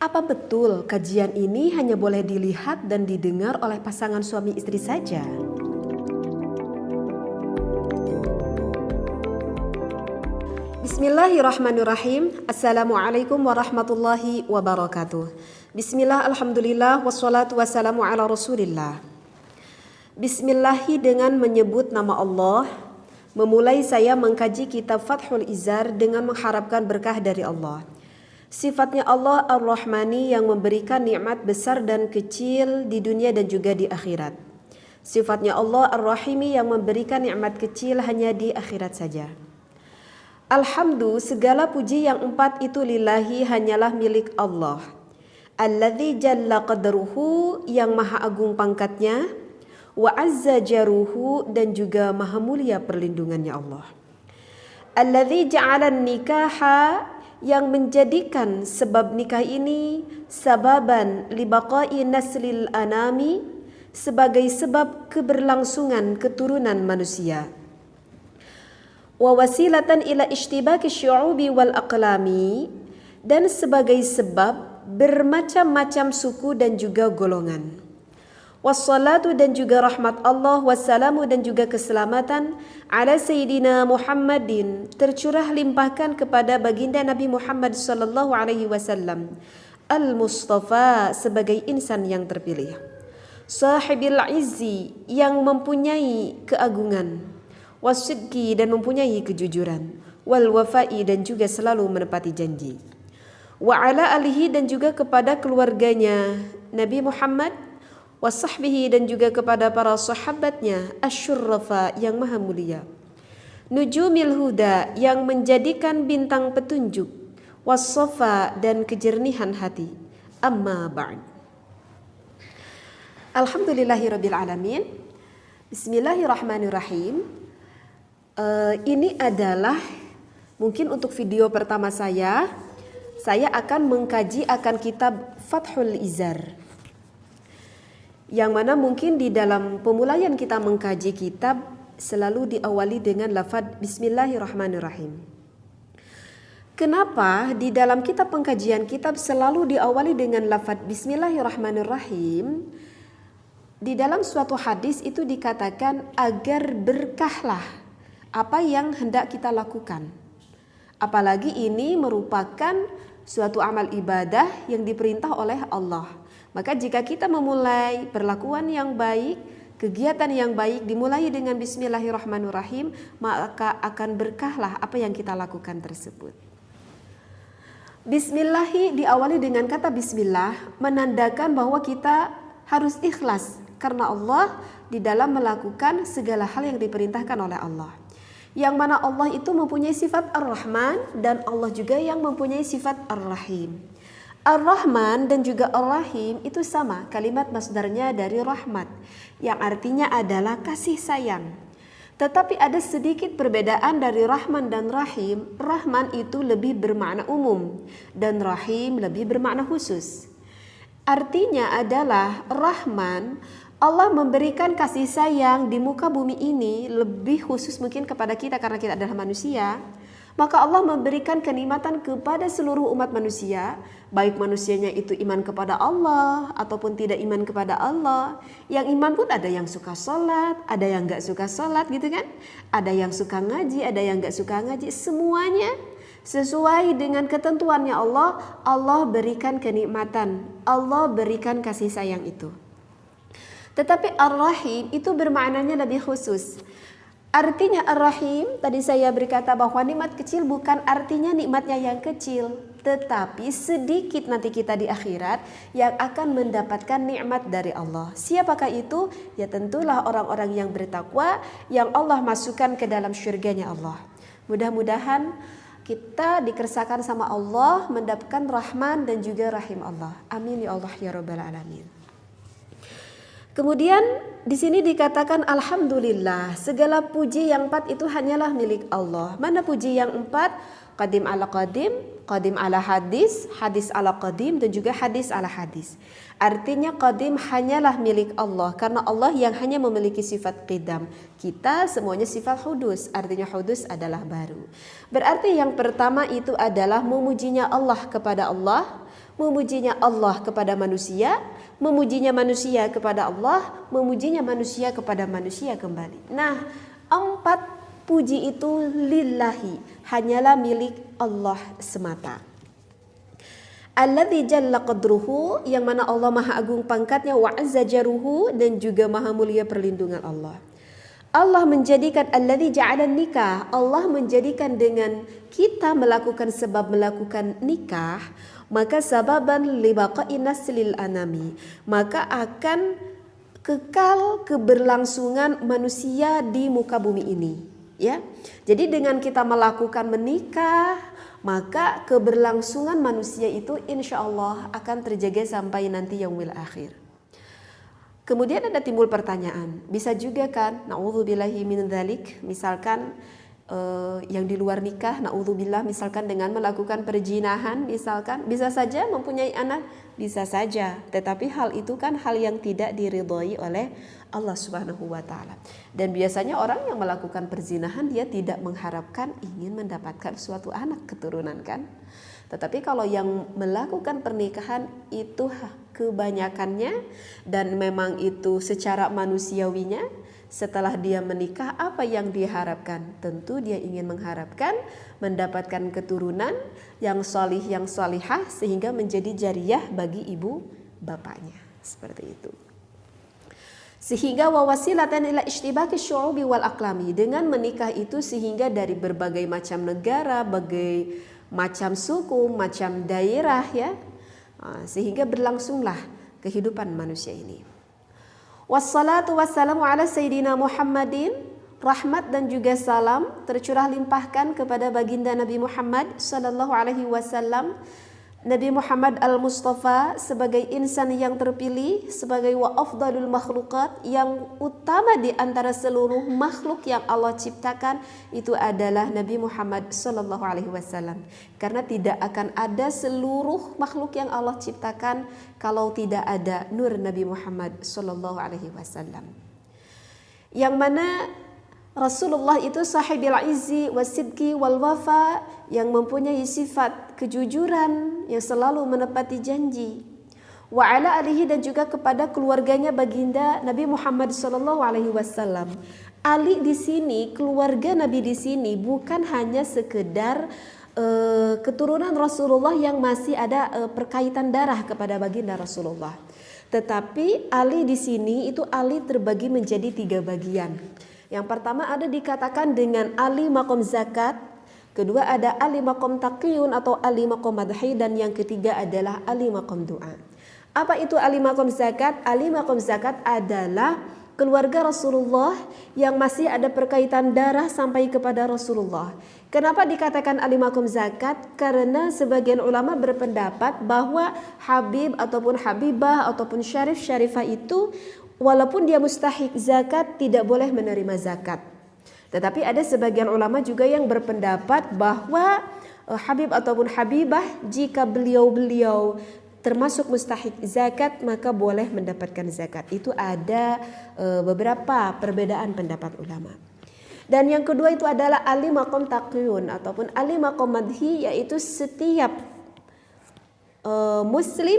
Apa betul kajian ini hanya boleh dilihat dan didengar oleh pasangan suami istri saja? Bismillahirrahmanirrahim. Assalamualaikum warahmatullahi wabarakatuh. Bismillah, alhamdulillah, wassalatu wassalamu ala rasulillah. Bismillahi, dengan menyebut nama Allah, memulai saya mengkaji kitab Fathul Izar dengan mengharapkan berkah dari Allah. Sifatnya Allah Ar-Rahmani yang memberikan nikmat besar dan kecil di dunia dan juga di akhirat. Sifatnya Allah Ar-Rahimi yang memberikan nikmat kecil hanya di akhirat saja. Alhamdulillah, segala puji yang empat itu lillahi, hanyalah milik Allah. Alladzi jalla qadruhu, yang maha agung pangkatnya, wa azza jaruhu, dan juga maha mulia perlindungannya Allah. Alladzi ja'ala nikaha, yang menjadikan sebab nikah ini sababan libaqai naslil anami, sebagai sebab keberlangsungan keturunan manusia. Wa wasilatan ila ishtibaki syu'ubi wal aqlami, dan sebagai sebab bermacam-macam suku dan juga golongan. Wassalatu, dan juga rahmat Allah, wassalamu, dan juga keselamatan, ala Sayyidina Muhammadin, tercurah limpahkan kepada baginda Nabi Muhammad sallallahu alaihi wasallam, al-Mustafa, sebagai insan yang terpilih, sahibil izzi, yang mempunyai keagungan, wasidqi, dan mempunyai kejujuran, wal wafai, dan juga selalu menepati janji, wa ala alihi, dan juga kepada keluarganya Nabi Muhammad, wasahbihi, dan juga kepada para sahabatnya, asyurrafa, yang maha mulia, nujumil huda, yang menjadikan bintang petunjuk, wassafa, dan kejernihan hati. Amma ba'd. Alhamdulillahirabbil alamin. Bismillahirrahmanirrahim. Ini adalah mungkin untuk video pertama saya akan mengkaji akan kitab Fathul Izar, yang mana mungkin di dalam pemulaian kita mengkaji kitab selalu diawali dengan lafaz Bismillahirrahmanirrahim. Kenapa di dalam kitab pengkajian kitab selalu diawali dengan lafaz Bismillahirrahmanirrahim? Di dalam suatu hadis itu dikatakan agar berkahlah apa yang hendak kita lakukan. Apalagi ini merupakan suatu amal ibadah yang diperintah oleh Allah. Maka jika kita memulai perlakuan yang baik, kegiatan yang baik dimulai dengan Bismillahirrahmanirrahim, maka akan berkahlah apa yang kita lakukan tersebut. Bismillahi diawali dengan kata Bismillah, menandakan bahwa kita harus ikhlas karena Allah di dalam melakukan segala hal yang diperintahkan oleh Allah. Yang mana Allah itu mempunyai sifat Ar-Rahman, dan Allah juga yang mempunyai sifat Ar-Rahim. Ar-Rahman dan juga Ar-Rahim itu sama, kalimat masdarnya dari rahmat, yang artinya adalah kasih sayang. Tetapi ada sedikit perbedaan dari Rahman dan Rahim. Rahman itu lebih bermakna umum, dan Rahim lebih bermakna khusus. Artinya adalah Rahman, Allah memberikan kasih sayang di muka bumi ini lebih khusus mungkin kepada kita karena kita adalah manusia. Maka Allah memberikan kenikmatan kepada seluruh umat manusia, baik manusianya itu iman kepada Allah ataupun tidak iman kepada Allah. Yang iman pun ada yang suka sholat, ada yang gak suka sholat gitu kan. Ada yang suka ngaji, ada yang gak suka ngaji. Semuanya sesuai dengan ketentuannya Allah. Allah berikan kenikmatan, Allah berikan kasih sayang itu. Tetapi Ar-Rahim itu bermaknanya lebih khusus. Artinya Ar-Rahim, tadi saya berkata bahwa nikmat kecil bukan artinya nikmatnya yang kecil, tetapi sedikit nanti kita di akhirat yang akan mendapatkan nikmat dari Allah. Siapakah itu? Ya tentulah orang-orang yang bertakwa, yang Allah masukkan ke dalam syurganya Allah. Mudah-mudahan kita dikersakan sama Allah, mendapatkan rahman dan juga rahim Allah. Amin ya Allah ya rabbal alamin. Kemudian di sini dikatakan alhamdulillah, segala puji yang empat itu hanyalah milik Allah. Mana puji yang empat? Qadim ala qadim, qadim ala hadis, hadis ala qadim, dan juga hadis ala hadis. Artinya qadim hanyalah milik Allah, karena Allah yang hanya memiliki sifat qidam. Kita semuanya sifat hudus, artinya hudus adalah baru. Berarti yang pertama itu adalah memujinya Allah kepada Allah, memujinya Allah kepada manusia, memujinya manusia kepada Allah, memujinya manusia kepada manusia kembali. Nah, 4 puji itu lillahi, hanyalah milik Allah semata. Alladzi jalla qadruhu, yang mana Allah maha agung pangkatnya, wa azza jaruhu, dan juga maha mulia perlindungan Allah. Allah menjadikan alladzi ja'ala nikah, Allah menjadikan dengan kita melakukan sebab melakukan nikah, maka sababan li baqa'i naslil anami, maka akan kekal keberlangsungan manusia di muka bumi ini, ya. Jadi dengan kita melakukan menikah, maka keberlangsungan manusia itu insya Allah akan terjaga sampai nanti yaumil akhir. Kemudian ada timbul pertanyaan, bisa juga kan, na'udzubillahi min dzalik, misalkan yang di luar nikah, na'udzubillah, misalkan dengan melakukan perzinahan, misalkan bisa saja mempunyai anak, bisa saja, tetapi hal itu kan hal yang tidak diridhoi oleh Allah Subhanahu wa taala. Dan biasanya orang yang melakukan perzinahan dia tidak mengharapkan ingin mendapatkan suatu anak keturunan kan. Tetapi kalau yang melakukan pernikahan itu kebanyakannya, dan memang itu secara manusiawinya, setelah dia menikah apa yang diharapkan? Tentu dia ingin mengharapkan mendapatkan keturunan yang sholih, yang sholihah, sehingga menjadi jariyah bagi ibu bapaknya. Seperti itu. Sehingga wawasilatan ila ishtibaki syu'ubi wal aqlami, dengan menikah itu sehingga dari berbagai macam negara, berbagai macam suku, macam daerah, ya, sehingga berlangsunglah kehidupan manusia ini. Wassalatu wassalamu ala sayyidina Muhammadin, rahmat dan juga salam tercurah limpahkan kepada baginda Nabi Muhammad sallallahu alaihi wasallam, Nabi Muhammad al-Mustafa, sebagai insan yang terpilih, sebagai wa afdalul makhluqat, yang utama di antara seluruh makhluk yang Allah ciptakan, itu adalah Nabi Muhammad sallallahu alaihi wasallam. Karena tidak akan ada seluruh makhluk yang Allah ciptakan kalau tidak ada nur Nabi Muhammad sallallahu alaihi wasallam. Yang mana Rasulullah itu sahibil izzi wasidqi wal wafa, yang mempunyai sifat kejujuran, yang selalu menepati janji. Wa ala alihi, dan juga kepada keluarganya baginda Nabi Muhammad sallallahu alaihi wasallam. Ali di sini, keluarga Nabi di sini bukan hanya sekedar keturunan Rasulullah yang masih ada perkaitan darah kepada baginda Rasulullah. Tetapi Ali di sini itu Ali terbagi menjadi 3 bagian. Yang pertama ada dikatakan dengan Ali maqam zakat, kedua ada Ali maqam taqiyun atau Ali maqam madhi, dan yang ketiga adalah Ali maqam doa. Apa itu Ali maqam zakat? Ali maqam zakat adalah keluarga Rasulullah yang masih ada perkaitan darah sampai kepada Rasulullah. Kenapa dikatakan Ali maqam zakat? Karena sebagian ulama berpendapat bahwa Habib ataupun Habibah ataupun Syarif Syarifah itu walaupun dia mustahik zakat tidak boleh menerima zakat. Tetapi ada sebagian ulama juga yang berpendapat bahwa Habib ataupun Habibah jika beliau-beliau termasuk mustahik zakat maka boleh mendapatkan zakat. Itu ada beberapa perbedaan pendapat ulama. Dan yang kedua itu adalah Ali maqam taqiyun ataupun Ali maqam madhi, yaitu setiap muslim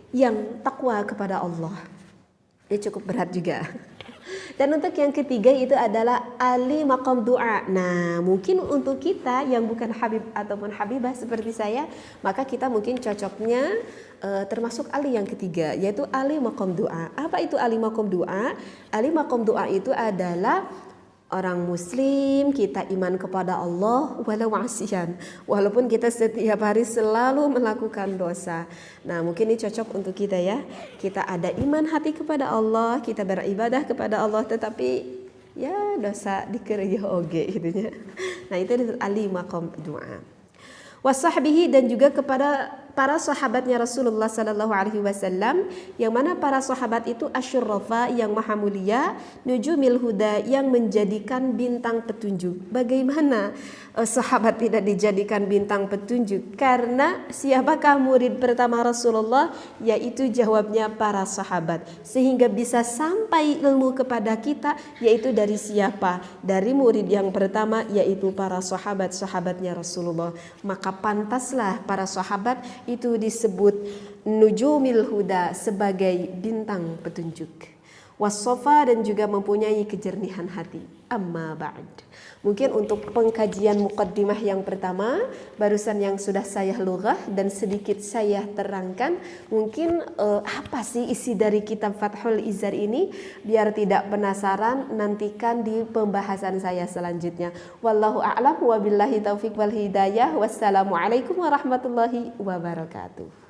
yang takwa kepada Allah. Ini cukup berat juga. Dan untuk yang ketiga itu adalah Ali maqam doa. Nah, mungkin untuk kita yang bukan Habib ataupun Habibah seperti saya, maka kita mungkin cocoknya termasuk Ali yang ketiga, yaitu Ali maqam doa. Apa itu Ali maqam doa? Ali maqam doa itu adalah orang muslim, kita iman kepada Allah walau asiyan, walaupun kita setiap hari selalu melakukan dosa. Nah, mungkin ini cocok untuk kita ya. Kita ada iman hati kepada Allah, kita beribadah kepada Allah, tetapi ya dosa dikerja oge gitu ya. Nah, itu Ali maqam doa. Wasahbihi, dan juga kepada para sahabatnya Rasulullah sallallahu alaihi wasallam, yang mana para sahabat itu asyurrafa, yang maha mulia, nujumil huda, yang menjadikan bintang petunjuk. Bagaimana sahabat tidak dijadikan bintang petunjuk? Karena siapakah murid pertama Rasulullah? Yaitu jawabnya para sahabat. Sehingga bisa sampai ilmu kepada kita, yaitu dari siapa? Dari murid yang pertama, yaitu para sahabat-sahabatnya Rasulullah. Maka pantaslah para sahabat itu disebut nujumil huda, sebagai bintang petunjuk. Wassofa, dan juga mempunyai kejernihan hati. Amma ba'd. Mungkin untuk pengkajian muqaddimah yang pertama, barusan yang sudah saya lughah dan sedikit saya terangkan, mungkin apa sih isi dari kitab Fathul Izzar ini? Biar tidak penasaran, nantikan di pembahasan saya selanjutnya. Wallahu a'lam wa billahi taufiq wal hidayah. Wassalamualaikum warahmatullahi wabarakatuh.